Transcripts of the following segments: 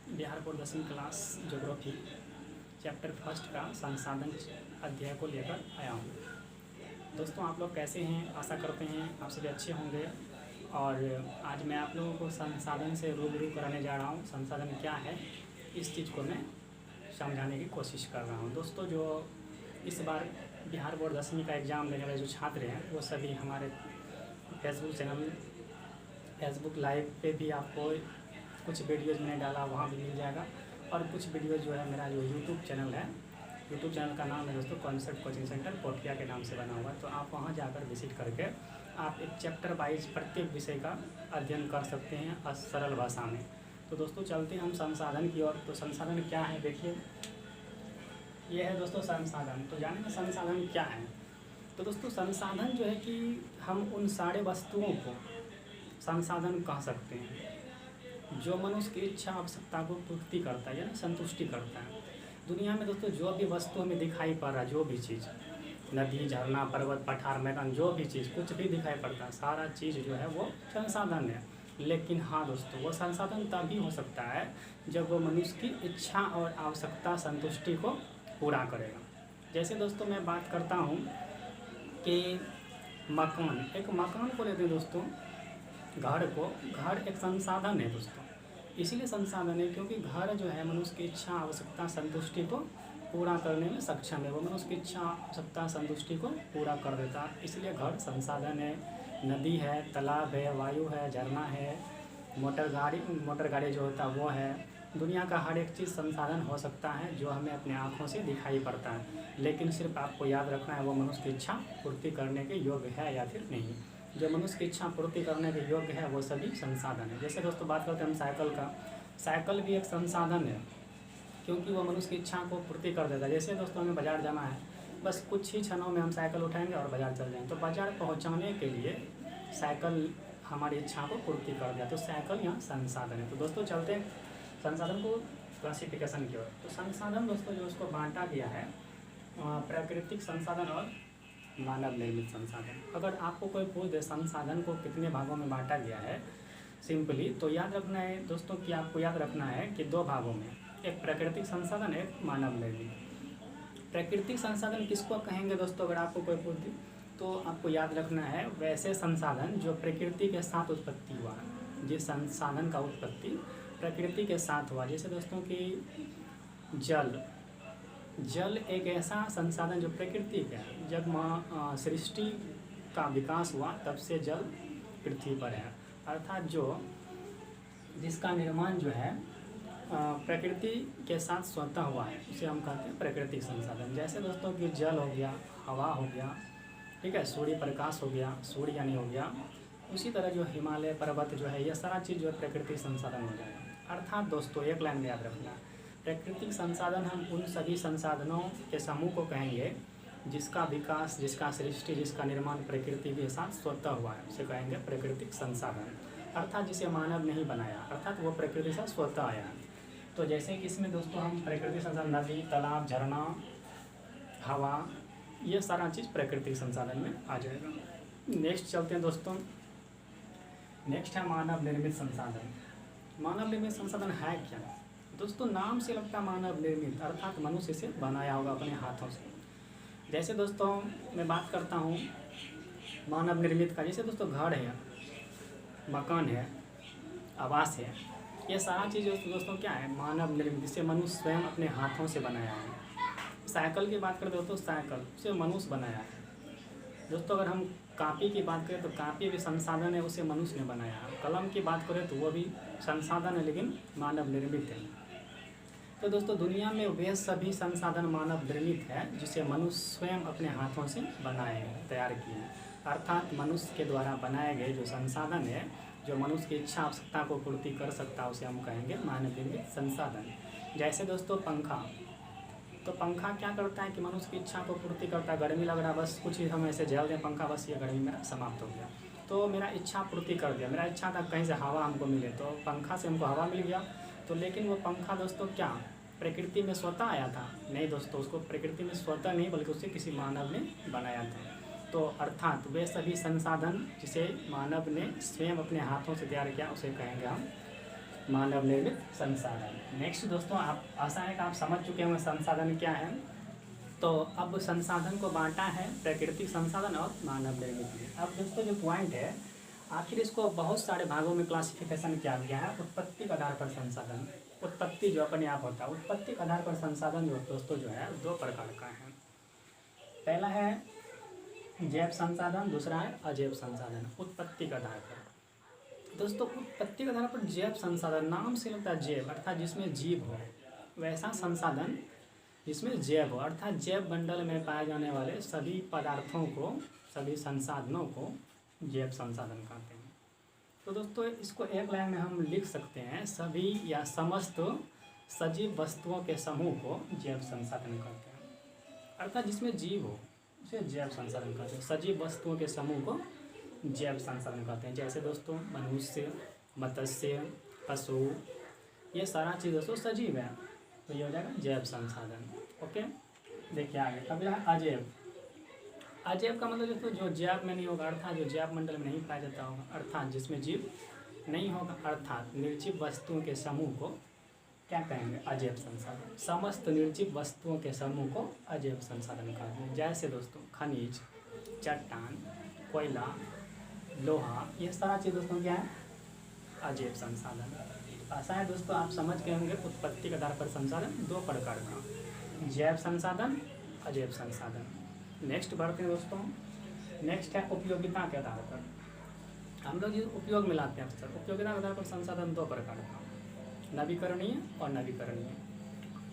Bihar board 10वीं class geography chapter first का संसाधन अध्याय को लेकर आया हूँ। दोस्तों आप लोग कैसे हैं? आशा करते हैं आप सभी अच्छे होंगे। और आज मैं आप लोगों को संसाधन से रूबरू कराने जा रहा हूँ। संसाधन क्या है इस चीज़ को मैं समझाने की कोशिश कर रहा हूँ। दोस्तों जो इस बार बिहार बोर्ड 10वीं का एग्ज़ाम देने वाले जो छात्र हैं वो सभी हमारे फेसबुक चैनल फेसबुक लाइव पे भी आपको कुछ वीडियोज़ मैंने डाला, वहाँ भी मिल जाएगा। और कुछ वीडियो जो है मेरा जो यूट्यूब चैनल है, यूट्यूब चैनल का नाम है दोस्तों कॉन्सेप्ट कोचिंग सेंटर पोठिया के नाम से बना हुआ है। तो आप वहाँ जाकर विजिट करके आप एक चैप्टर वाइज प्रत्येक विषय का अध्ययन कर सकते हैं सरल भाषा में। तो दोस्तों चलते हैं हम संसाधन की ओर। तो संसाधन क्या है देखिए, ये है दोस्तों संसाधन। तो जानेंगे संसाधन क्या है। तो दोस्तों संसाधन जो है कि हम उन सारे वस्तुओं को संसाधन कह सकते हैं जो मनुष्य की इच्छा आवश्यकता को पूर्ति करता है यानी संतुष्टि करता है। दुनिया में दोस्तों जो भी वस्तु हमें दिखाई पड़ रहा है, जो भी चीज़, नदी, झरना, पर्वत, पठार, मैदान, जो भी चीज़, कुछ भी दिखाई पड़ता है, सारा चीज़ जो है वो संसाधन है। लेकिन हाँ दोस्तों, वो संसाधन तभी हो सकता है जब वो मनुष्य की इच्छा और आवश्यकता संतुष्टि को पूरा करेगा। जैसे दोस्तों मैं बात करता हूँ कि मकान, एक मकान को लेते हैं दोस्तों, घर एक संसाधन है दोस्तों। इसीलिए संसाधन है क्योंकि घर जो है मनुष्य की इच्छा आवश्यकता संतुष्टि को पूरा करने में सक्षम है। वो मनुष्य की इच्छा आवश्यकता संतुष्टि को पूरा कर देता है, इसलिए घर संसाधन है। नदी है, तालाब है, वायु है, झरना है, मोटर गाड़ी जो होता है वो है। दुनिया का हर एक चीज़ संसाधन हो सकता है जो हमें अपने आँखों से दिखाई पड़ता है, लेकिन सिर्फ आपको याद रखना है वो मनुष्य की इच्छा पूर्ति करने के योग्य है या फिर नहीं। जो मनुष्य की इच्छा पूर्ति करने के योग्य है वो सभी संसाधन है। जैसे दोस्तों बात करते हैं हम साइकिल का, साइकिल भी एक संसाधन है क्योंकि वो मनुष्य की इच्छा को पूर्ति कर देता है। जैसे दोस्तों हमें बाज़ार जाना है, बस कुछ ही क्षणों में हम साइकिल उठाएंगे और बाज़ार चल जाएंगे। तो बाज़ार पहुँचाने के लिए साइकिल हमारी इच्छा को पूर्ति कर दिया, तो साइकिल यहाँ संसाधन है। तो दोस्तों चलते हैं संसाधन को क्लासिफिकेशन की ओर। तो संसाधन दोस्तों जो उसको बांटा गया है प्राकृतिक संसाधन और मानव निर्मित संसाधन। अगर आपको कोई पूछ दे संसाधन को कितने भागों में बांटा गया है सिंपली, तो याद रखना है दोस्तों कि आपको याद रखना है कि दो भागों में, एक प्राकृतिक संसाधन, एक मानव निर्मित। प्राकृतिक संसाधन किसको कहेंगे दोस्तों? अगर आपको कोई पूछ दे तो आपको याद रखना है वैसे संसाधन जो प्रकृति के साथ उत्पत्ति हुआ है, जिस संसाधन का उत्पत्ति प्रकृति के साथ हुआ। जैसे दोस्तों कि जल एक ऐसा संसाधन जो प्रकृति का है। जब सृष्टि का विकास हुआ तब से जल पृथ्वी पर है, अर्थात जिसका निर्माण जो है प्रकृति के साथ स्वतः हुआ है, उसे हम कहते हैं प्राकृतिक संसाधन। जैसे दोस्तों कि जल हो गया, हवा हो गया, ठीक है, सूर्य प्रकाश हो गया, सूर्य यानी हो गया। उसी तरह जो हिमालय पर्वत जो है, ये सारा चीज़ जो है प्राकृतिक संसाधन हो जाएगा। अर्थात दोस्तों एक लाइन में याद रखना, प्राकृतिक संसाधन हम उन सभी संसाधनों के समूह को कहेंगे जिसका विकास, जिसका सृष्टि, जिसका निर्माण प्रकृति के साथ स्वतः हुआ है, उसे कहेंगे प्राकृतिक संसाधन। अर्थात जिसे मानव नहीं बनाया, अर्थात वो प्रकृति से स्वतः आया है। तो जैसे कि इसमें दोस्तों हम प्राकृतिक संसाधन नदी, तालाब, झरना, हवा, ये सारा चीज़ प्राकृतिक संसाधन में आ जाएगा। नेक्स्ट चलते हैं दोस्तों, नेक्स्ट है मानव निर्मित संसाधन। मानव निर्मित संसाधन है क्या दोस्तों? नाम से लगता है मानव निर्मित, अर्थात मनुष्य से बनाया होगा अपने हाथों से। जैसे दोस्तों मैं बात करता हूँ मानव निर्मित का, जैसे दोस्तों घर है, मकान है, आवास है, ये सारा चीज़ दोस्तों क्या है? मानव निर्मित, जिसे मनुष्य स्वयं अपने हाथों से बनाया है। साइकिल की बात करें दोस्तों, साइकिल उसे मनुष्य बनाया है। दोस्तों अगर हम कापी की बात करें तो कापी भी संसाधन है, उसे मनुष्य ने बनाया है। कलम की बात करें तो वो भी संसाधन है लेकिन मानव निर्मित है। तो दोस्तों दुनिया में वे सभी संसाधन मानव निर्मित है जिसे मनुष्य स्वयं अपने हाथों से बनाए हैं, तैयार किए हैं। अर्थात मनुष्य के द्वारा बनाए गए जो संसाधन है, जो मनुष्य की इच्छा आवश्यकता को पूर्ति कर सकता है, उसे हम कहेंगे मानव निर्मित संसाधन। जैसे दोस्तों पंखा, तो पंखा क्या करता है कि मनुष्य की इच्छा को पूर्ति करता है। गर्मी लग रहा है, बस कुछ ही हम ऐसे झेल दें पंखा, बस ये गर्मी मेरा समाप्त हो गया, तो मेरा इच्छा पूर्ति कर दिया। मेरा इच्छा था कहीं से हवा हमको मिले, तो पंखा से हमको हवा मिल गया। तो लेकिन वो पंखा दोस्तों क्या प्रकृति में स्वतः आया था? नहीं दोस्तों, उसको प्रकृति में स्वतः नहीं बल्कि उसे किसी मानव ने बनाया था। तो अर्थात वे सभी संसाधन जिसे मानव ने स्वयं अपने हाथों से तैयार किया, उसे कहेंगे हम मानव निर्मित संसाधन। नेक्स्ट दोस्तों, आप आशा है कि आप समझ चुके होंगे संसाधन क्या है। तो अब संसाधन को बांटा है प्राकृतिक संसाधन और मानव निर्मित में। अब दोस्तों जो पॉइंट है, आखिर इसको बहुत सारे भागों में क्लासिफिकेशन किया गया है। उत्पत्ति के आधार पर संसाधन, उत्पत्ति जो अपने आप होता है, उत्पत्ति के आधार पर संसाधन जो दोस्तों जो है 2 प्रकार का है। पहला है जैव संसाधन, दूसरा है अजैव संसाधन। उत्पत्ति के आधार पर दोस्तों, उत्पत्ति के आधार पर जैव संसाधन, नाम से लगता है जैव अर्थात जिसमें जीव हो, वैसा संसाधन जिसमें जैव हो अर्थात जैव मंडल में पाए जाने वाले सभी पदार्थों को, सभी संसाधनों को जैव संसाधन कहते हैं। तो दोस्तों इसको एक लाइन में हम लिख सकते हैं, सभी या समस्त सजीव वस्तुओं के समूह को जैव संसाधन कहते हैं। अर्थात जिसमें जीव हो उसे जैव संसाधन कहते हैं। सजीव वस्तुओं के समूह को जैव संसाधन कहते हैं। जैसे दोस्तों मनुष्य, मत्स्य, पशु, ये सारा चीज़ दोस्तों सजीव है, तो ये हो जाएगा जैव संसाधन। ओके, देखिए आगे अगला है अजैव। अजैव का मतलब दोस्तों जो जैव में नहीं होगा, अर्थात जो जैव मंडल में नहीं पाया जाता होगा, अर्थात जिसमें जीव नहीं होगा, अर्थात निर्जीव वस्तुओं के समूह को क्या कहेंगे, अजैव संसाधन। समस्त निर्जीव वस्तुओं के समूह को अजैव संसाधन कहते हैं। जैसे दोस्तों खनिज, चट्टान, कोयला, लोहा, ये सारा चीज़ दोस्तों क्या है, अजैव संसाधन। आशा है दोस्तों आप समझ गए होंगे उत्पत्ति के आधार पर संसाधन 2 प्रकार का, जैव संसाधन, अजैव संसाधन। नेक्स्ट बढ़ते हैं दोस्तों, नेक्स्ट है उपयोगिता के आधार पर। हम लोग ये उपयोग में लाते हैं अक्सर। उपयोगिता के आधार पर संसाधन 2 प्रकार का, नवीकरणीय और नवीकरणीय।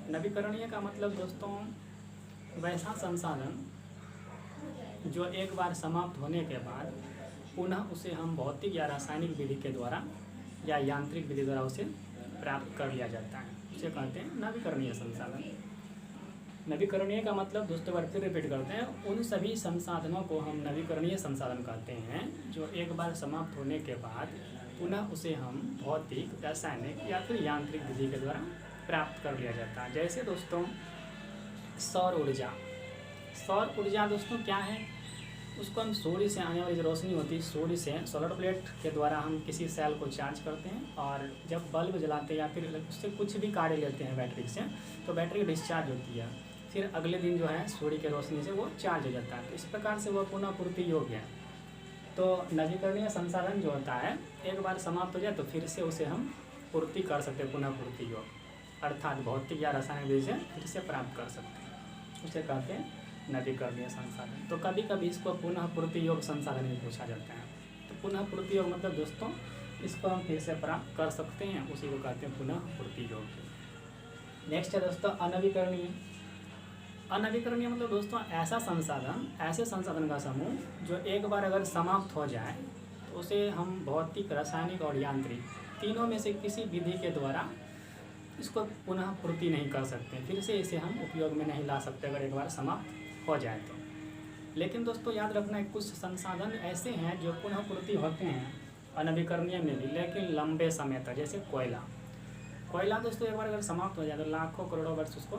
नवीकरणीय का मतलब दोस्तों वैसा संसाधन जो एक बार समाप्त होने के बाद पुनः उसे हम भौतिक या रासायनिक विधि के द्वारा या यांत्रिक विधि द्वारा उसे प्राप्त कर लिया जाता है, उसे कहते हैं नवीकरणीय संसाधन। नवीकरणीय का मतलब दोस्तों बार फिर रिपीट करते हैं, उन सभी संसाधनों को हम नवीकरणीय संसाधन कहते हैं जो एक बार समाप्त होने के बाद पुनः उसे हम भौतिक, रासायनिक या फिर यांत्रिक विधि के द्वारा प्राप्त कर लिया जाता है। जैसे दोस्तों सौर ऊर्जा। सौर ऊर्जा दोस्तों क्या है, उसको हम सूर्य से आने वाली जो रोशनी होती है, सूर्य से सोलर प्लेट के द्वारा हम किसी सेल को चार्ज करते हैं और जब बल्ब जलाते हैं या फिर उससे कुछ भी कार्य लेते हैं बैटरी से, तो बैटरी डिस्चार्ज होती है, फिर अगले दिन जो है सूर्य की रोशनी से वो चार्ज हो जाता है। तो इस प्रकार से वो पुनः पूर्ति योग्य है। तो नवीकरणीय संसाधन जो होता है एक बार समाप्त हो जाए तो फिर से उसे हम पूर्ति कर सकते हैं, पुनः पूर्ति योग्य, अर्थात भौतिक या रासायनिक विधि से फिर से प्राप्त कर सकते हैं, उसे कहते हैं नवीकरणीय संसाधन। तो कभी कभी इसको पुनः पूर्ति योग संसाधन भी पूछा जाता है। तो पुनः पूर्ति योग मतलब दोस्तों इसको हम फिर से प्राप्त कर सकते हैं, उसी को कहते हैं पुनः पूर्ति योग। नेक्स्ट है दोस्तों अनवीकरणीय। अनवीकरणीय मतलब दोस्तों ऐसा संसाधन, ऐसे संसाधन का समूह जो एक बार अगर समाप्त हो जाए तो उसे हम भौतिक, रासायनिक और यांत्रिक तीनों में से किसी विधि के द्वारा इसको पुनः पूर्ति नहीं कर सकते, फिर से इसे हम उपयोग में नहीं ला सकते अगर एक बार समाप्त हो जाए तो। लेकिन दोस्तों याद रखना है कुछ संसाधन ऐसे हैं जो पुनः पूर्ति होते हैं अनवीकरणीय में भी, लेकिन लंबे समय तक। जैसे कोयला। कोयला दोस्तों एक बार अगर समाप्त हो जाए तो लाखों करोड़ों वर्ष उसको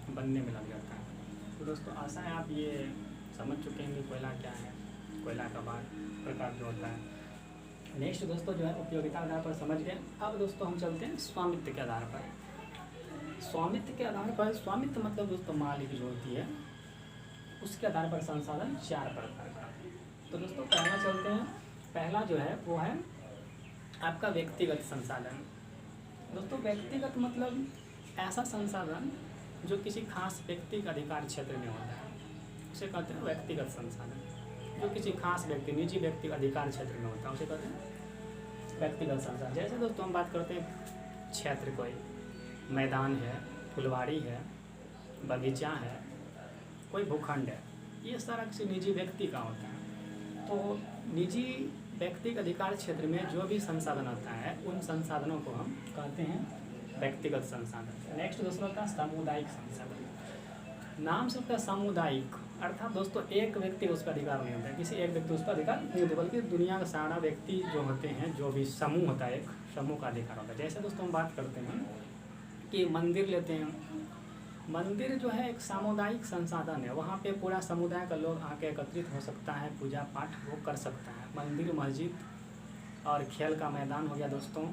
बनने में लग जाता है। तो दोस्तों आशा है आप ये समझ चुके हैं कि कोयला क्या है, कोयला का प्रकार जो होता है। नेक्स्ट दोस्तों जो है उपयोगिता के आधार पर समझ गए। अब दोस्तों हम चलते हैं स्वामित्व के आधार पर। स्वामित्व के आधार पर, स्वामित्व मतलब दोस्तों मालिक जो होती है उसके आधार पर संसाधन 4 प्रकार का। तो दोस्तों पहला चलते हैं, पहला जो है वो है आपका व्यक्तिगत संसाधन। दोस्तों व्यक्तिगत मतलब ऐसा संसाधन जो किसी खास व्यक्ति का अधिकार क्षेत्र में होता है, उसे कहते हैं व्यक्तिगत संसाधन। जो किसी खास व्यक्ति, निजी व्यक्ति का अधिकार क्षेत्र में होता है उसे कहते हैं व्यक्तिगत संसाधन। जैसे दोस्तों हम बात करते हैं क्षेत्र, कोई मैदान है, फुलवाड़ी है, बगीचा है, कोई भूखंड है, ये सारा किसी निजी व्यक्ति का होता है। तो निजी व्यक्तिगत अधिकार क्षेत्र में जो भी संसाधन आता है उन संसाधनों को हम कहते हैं व्यक्तिगत संसाधन। नेक्स्ट दूसरा का सामुदायिक संसाधन। नाम से होता है सामुदायिक, अर्थात दोस्तों एक व्यक्ति उस पर अधिकार नहीं होता है, किसी एक व्यक्ति उस पर अधिकार नहीं होता, बल्कि दुनिया का सारा व्यक्ति जो होते हैं, जो भी समूह होता है, एक समूह का अधिकार होता है। जैसे दोस्तों हम बात करते हैं कि मंदिर लेते हैं। मंदिर जो है एक सामुदायिक संसाधन है, वहाँ पे पूरा समुदाय का लोग आके एकत्रित हो सकता है, पूजा पाठ वो कर सकता है। मंदिर, मस्जिद और खेल का मैदान हो गया दोस्तों,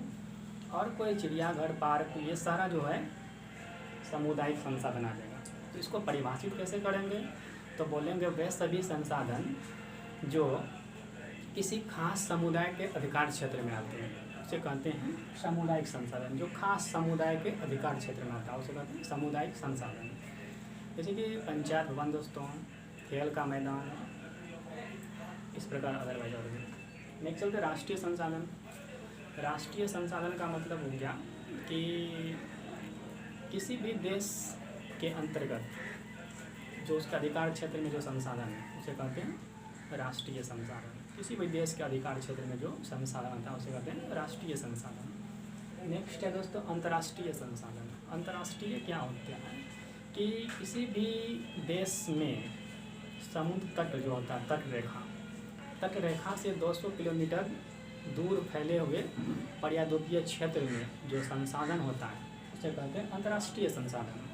और कोई चिड़ियाघर, पार्क, ये सारा जो है सामुदायिक संसाधन आ जाएगा। तो इसको परिभाषित कैसे करेंगे, तो बोलेंगे वे सभी संसाधन जो किसी खास समुदाय के अधिकार क्षेत्र में आते हैं उसे कहते हैं सामुदायिक संसाधन। जो खास समुदाय के अधिकार क्षेत्र में आता है उसे कहते हैं सामुदायिक संसाधन। जैसे कि पंचायत भवन दोस्तों, खेल का मैदान, इस प्रकार अदरवाइज और भी। नेक्स्ट चलते राष्ट्रीय संसाधन। राष्ट्रीय संसाधन का मतलब हो गया कि किसी भी देश के अंतर्गत जो उसका अधिकार क्षेत्र में जो संसाधन है उसे कहते हैं राष्ट्रीय संसाधन। किसी भी देश के अधिकार क्षेत्र में जो संसाधन आता है उसे कहते हैं राष्ट्रीय संसाधन। नेक्स्ट है दोस्तों अंतर्राष्ट्रीय संसाधन। अंतर्राष्ट्रीय क्या होता है कि किसी भी देश में समुद्र तट जो होता है, तट रेखा से 200 किलोमीटर दूर फैले हुए पर्यावरणीय क्षेत्र में जो संसाधन होता है उसे कहते हैं अंतर्राष्ट्रीय संसाधन।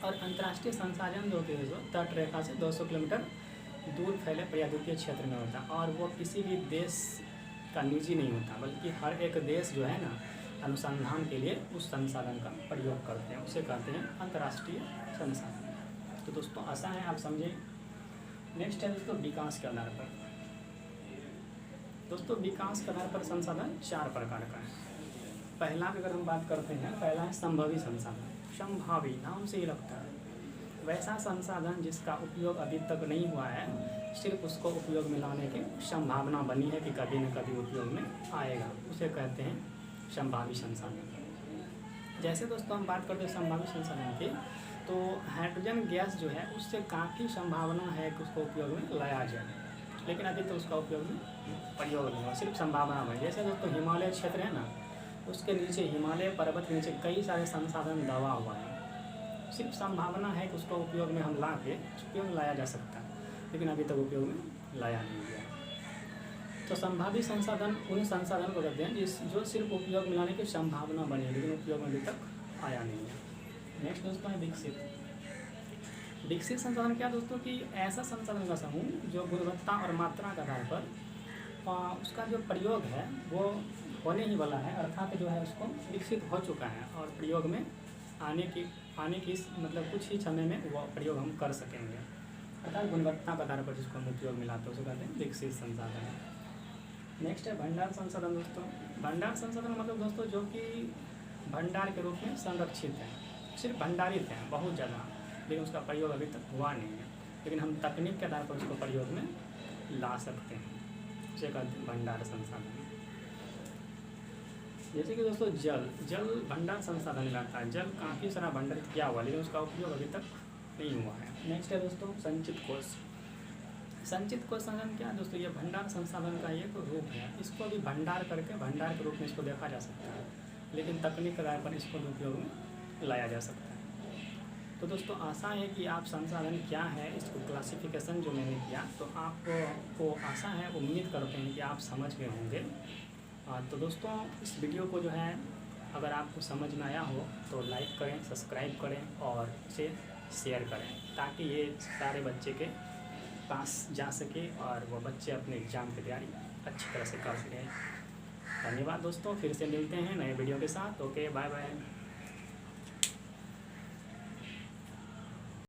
और अंतर्राष्ट्रीय संसाधन जो होते हैं तट रेखा से 200 किलोमीटर दूर फैले पर्यावरणीय क्षेत्र में होता है, और वो किसी भी देश का निजी नहीं होता, बल्कि हर एक देश जो है ना अनुसंधान के लिए उस संसाधन का प्रयोग करते हैं, उसे कहते हैं अंतर्राष्ट्रीय संसाधन। तो दोस्तों आशा है आप समझे। नेक्स्ट है दोस्तों विकास के आधार पर। दोस्तों विकास के आधार पर संसाधन 4 प्रकार का है। पहला अगर हम बात करते हैं, पहला है संभावी संसाधन। संभावी नाम से ही लगता है, वैसा संसाधन जिसका उपयोग अभी तक नहीं हुआ है, सिर्फ उसको उपयोग में लाने की संभावना बनी है कि कभी न कभी उपयोग में आएगा, उसे कहते हैं संभावी संसाधन। जैसे दोस्तों हम बात करते हैं संभावी संसाधन की, तो हाइड्रोजन गैस जो है उससे काफ़ी संभावना है कि उसको उपयोग में लाया जाए, लेकिन अभी तो उसका उपयोग में प्रयोग नहीं हुआ, सिर्फ संभावना में। जैसे दोस्तों हिमालय क्षेत्र है ना, उसके नीचे हिमालय पर्वत के नीचे कई सारे संसाधन दबा हुआ है, सिर्फ संभावना है कि उसको उपयोग में हम ला के उपयोग में लाया जा सकता है, लेकिन अभी तक उपयोग में लाया नहीं गया। तो संभावी संसाधन उन संसाधन को कहते हैं जो सिर्फ उपयोग में लाने की संभावना बनी है, लेकिन उपयोग में अभी तक आया नहीं है। नेक्स्ट दोस्तों है विकसित। विकसित संसाधन क्या दोस्तों कि ऐसा संसाधन का समूह जो गुणवत्ता और मात्रा के आधार पर उसका जो प्रयोग है वो होने ही वाला है, अर्थात जो है उसको विकसित हो चुका है और प्रयोग में आने की मतलब कुछ ही समय में वो प्रयोग हम कर सकेंगे, अर्थात गुणवत्ता के आधार पर जिसको हम उपयोग में लाते हैं उसे कहते हैं विकसित संसाधन। नेक्स्ट है भंडार संसाधन दोस्तों। भंडार संसाधन मतलब दोस्तों जो कि भंडार के रूप में संरक्षित है, सिर्फ भंडारित है बहुत ज़्यादा, लेकिन उसका प्रयोग अभी तक हुआ नहीं है, लेकिन हम तकनीक के आधार पर उसको प्रयोग में ला सकते हैं, उसे कहते हैं भंडार संसाधन। जैसे कि दोस्तों जल भंडार संसाधन में आता है। जल काफ़ी सारा भंडारित किया हुआ, लेकिन उसका उपयोग अभी तक नहीं हुआ है। नेक्स्ट है दोस्तों संचित कोष। संचित कोष संसाधन क्या है दोस्तों, ये भंडार संसाधन का एक रूप है, इसको भी भंडार करके भंडार के रूप में इसको देखा जा सकता है, लेकिन तकनीक के आधार पर इसको उपयोग में लाया जा सकता है। तो दोस्तों आशा है कि आप संसाधन क्या है इसको क्लासिफिकेशन जो मैंने किया, तो आपको आशा है, उम्मीद करते हैं कि आप समझ गए होंगे। तो दोस्तों इस वीडियो को जो है अगर आपको समझ में आया हो तो लाइक करें, सब्सक्राइब करें और इसे शेयर करें, ताकि ये सारे बच्चे के पास जा सके और वो बच्चे अपने एग्ज़ाम की तैयारी अच्छी तरह से कर सकें। धन्यवाद दोस्तों, फिर से मिलते हैं नए वीडियो के साथ। Okay, bye bye.